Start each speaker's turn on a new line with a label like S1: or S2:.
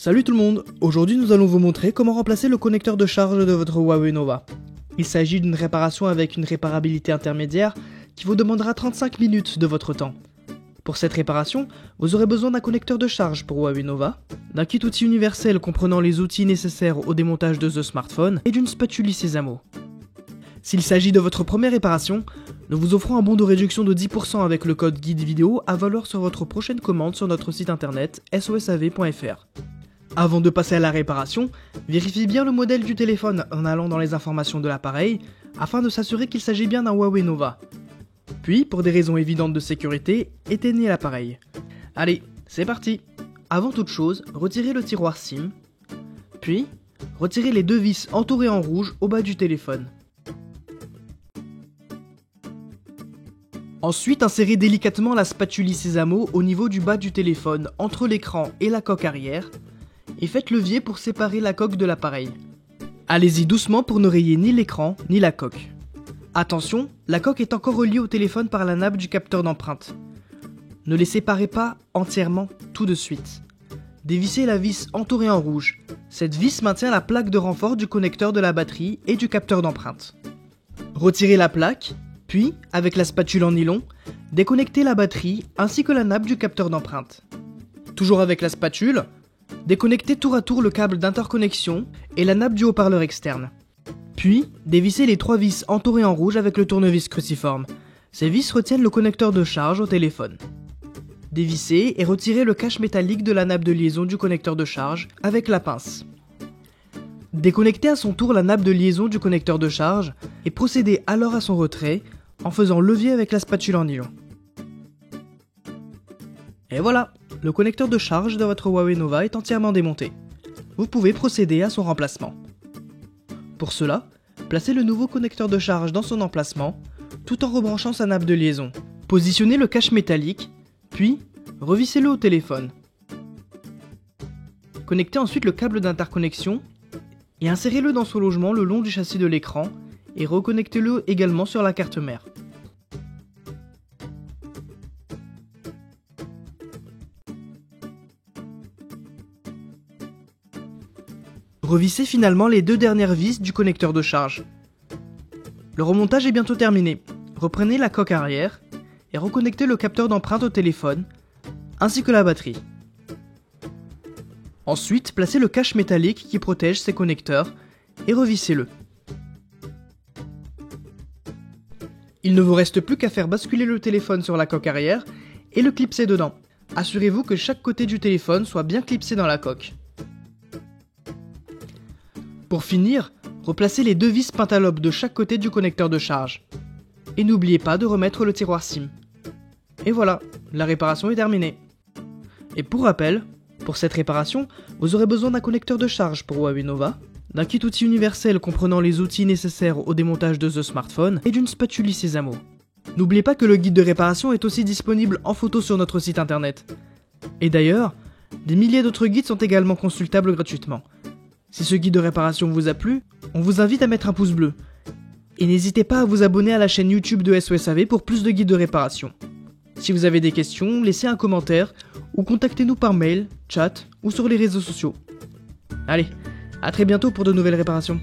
S1: Salut tout le monde, aujourd'hui nous allons vous montrer comment remplacer le connecteur de charge de votre Huawei Nova. Il s'agit d'une réparation avec une réparabilité intermédiaire qui vous demandera 35 minutes de votre temps. Pour cette réparation, vous aurez besoin d'un connecteur de charge pour Huawei Nova, d'un kit outil universel comprenant les outils nécessaires au démontage de ce smartphone et d'une spatule Sésamo. S'il s'agit de votre première réparation, nous vous offrons un bon de réduction de 10% avec le code guide vidéo à valoir sur votre prochaine commande sur notre site internet sosav.fr. Avant de passer à la réparation, vérifiez bien le modèle du téléphone en allant dans les informations de l'appareil afin de s'assurer qu'il s'agit bien d'un Huawei Nova. Puis, pour des raisons évidentes de sécurité, éteignez l'appareil. Allez, c'est parti! Avant toute chose, retirez le tiroir SIM, puis retirez les deux vis entourées en rouge au bas du téléphone. Ensuite, insérez délicatement la spatule Sésamo au niveau du bas du téléphone, entre l'écran et la coque arrière, et faites levier pour séparer la coque de l'appareil. Allez-y doucement pour ne rayer ni l'écran ni la coque. Attention, la coque est encore reliée au téléphone par la nappe du capteur d'empreinte. Ne les séparez pas entièrement tout de suite. Dévissez la vis entourée en rouge. Cette vis maintient la plaque de renfort du connecteur de la batterie et du capteur d'empreinte. Retirez la plaque, puis, avec la spatule en nylon, déconnectez la batterie ainsi que la nappe du capteur d'empreinte. Toujours avec la spatule, déconnectez tour à tour le câble d'interconnexion et la nappe du haut-parleur externe. Puis, dévissez les trois vis entourées en rouge avec le tournevis cruciforme. Ces vis retiennent le connecteur de charge au téléphone. Dévissez et retirez le cache métallique de la nappe de liaison du connecteur de charge avec la pince. Déconnectez à son tour la nappe de liaison du connecteur de charge et procédez alors à son retrait en faisant levier avec la spatule en nylon. Et voilà, le connecteur de charge de votre Huawei Nova est entièrement démonté. Vous pouvez procéder à son remplacement. Pour cela, placez le nouveau connecteur de charge dans son emplacement, tout en rebranchant sa nappe de liaison. Positionnez le cache métallique, puis revissez-le au téléphone. Connectez ensuite le câble d'interconnexion et insérez-le dans son logement le long du châssis de l'écran et reconnectez-le également sur la carte mère. Revissez finalement les deux dernières vis du connecteur de charge. Le remontage est bientôt terminé. Reprenez la coque arrière et reconnectez le capteur d'empreinte au téléphone, ainsi que la batterie. Ensuite, placez le cache métallique qui protège ces connecteurs et revissez-le. Il ne vous reste plus qu'à faire basculer le téléphone sur la coque arrière et le clipser dedans. Assurez-vous que chaque côté du téléphone soit bien clipsé dans la coque. Pour finir, replacez les deux vis pentalopes de chaque côté du connecteur de charge. Et n'oubliez pas de remettre le tiroir SIM. Et voilà, la réparation est terminée. Et pour rappel, pour cette réparation, vous aurez besoin d'un connecteur de charge pour Huawei Nova, d'un kit outil universel comprenant les outils nécessaires au démontage de ce smartphone et d'une spatule Sésamo. N'oubliez pas que le guide de réparation est aussi disponible en photo sur notre site internet. Et d'ailleurs, des milliers d'autres guides sont également consultables gratuitement. Si ce guide de réparation vous a plu, on vous invite à mettre un pouce bleu. Et n'hésitez pas à vous abonner à la chaîne YouTube de SOSAV pour plus de guides de réparation. Si vous avez des questions, laissez un commentaire ou contactez-nous par mail, chat ou sur les réseaux sociaux. Allez, à très bientôt pour de nouvelles réparations.